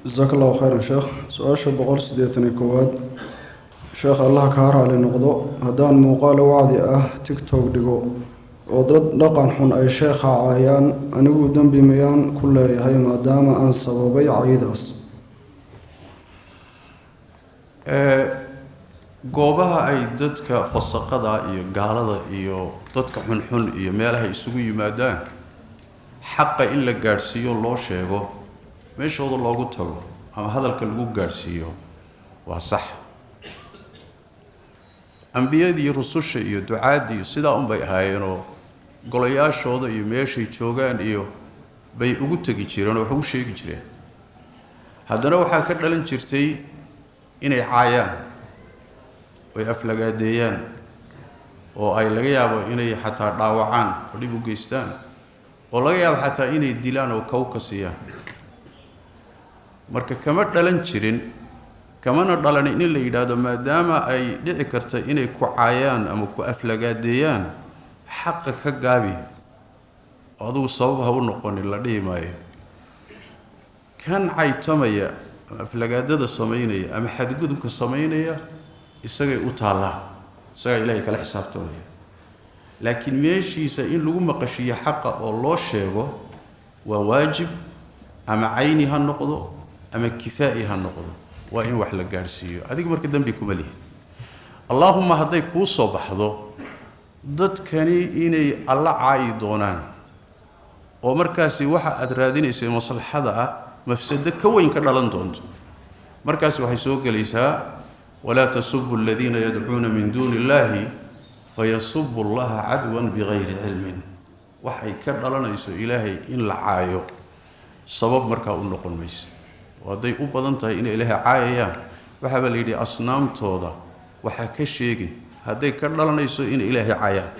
جزاك الله خيرا شيخ. سؤال بقول سديتني كواد شيخ الله كهر على نقضه هدان مقال وعدي تيك توك دقو وضد لقن حن أي شيخ عيان أنا ودم بميان كل هاي ما دام أن سببي عيدس. goobaha ay dadka fasaqada iyo gaalada iyo dadka xun iyo meelaha isugu yimaadaan xaqa in la gaarsiiyo loo sheego meeshooda loogu tago ama hadalka lagu gaarsiiyo waa sax ambiyadii rususha iyo ducaadii sidaa un bay ahaayeenoo golayaashooda iyo meeshay joogaan iyo bay ugu tagi jireen oo wax ugu sheegi jireen haddana waxaa ka dhalan jirtay inay caayaan way aflagaadeeyaan oo ay laga yaabo inay xataa dhaawacaan oo dhib u geystaan oo laga yaabo xataa inay dilaan oo kaw ka siiyaan marka kama dhalan jirin kamana dhalanin in la yidhaahdo maadaama ay dhici karta inay ku caayaan ama ku aflagaadeeyaan xaqa ka gaabi adigu sabab ha u noqonin la dhihi maayo kan caytamaya ama aflagaadada samaynaya ama xadgudubka samaynaya isagay u taallaa isagaa ilaahay kala xisaabtamaya laakiin meeshiisa in lagu maqashiyo xaqa oo loo sheego waa waajib ama cayni ha noqdo ama kifaa'i ha noqdo waa in wax la gaarsiiyo adiga marka dambi kuma lihid allahumma hadday kuu soo baxdo dadkani inay alla caayi doonaan oo markaasi waxa aad raadinaysay maslaxada ah mafsado ka weyn ka dhalan doonto markaasi waxay soo gelaysaa ولا تسبوا الذين يدعون من دون الله فيسبوا الله عدوا بغير علم waxay ka dhalanayso ilaahay in la caayo sabab markaa u noqon mayso waday u badan tahay in ilaahay caayayaan waxa la yiri asnaamtooda waxa ka sheegin haday ka dhalanayso in ilaahay caayaan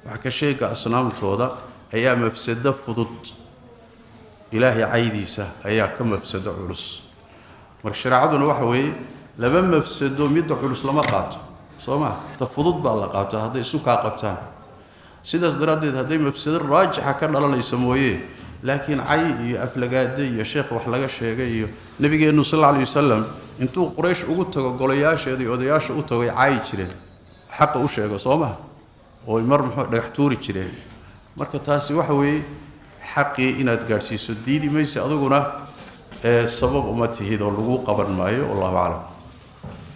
waxa ka sheega asnaamtooda ayaa mafsado fudud ilaahay caaydiisa ayaa ka mafsado culus marka shariicaduna waxa weeye laba mafsado mid culus lama qaato sooma tafudud baa la qaato haday isu ka qabtaan sidaas daraadeed haday mafsado raajixa ka dhalanayso mooyee laakiin cay iyo aflagaade iyo sheekh wax laga sheegay iyo nabigeenu sallallahu alayhi wasallam intuu quraysh ugu tago golayaasheeda iyo odayaasha u tagay cay jireen xaq u sheego sooma oo mar muxuu dhagax tuuri jireen marka taasi waxa weeye xaqi inaad gaarsiiso diidi maysa adiguna sabab uma tihid oo lagu qaban maayo wallahu a'lam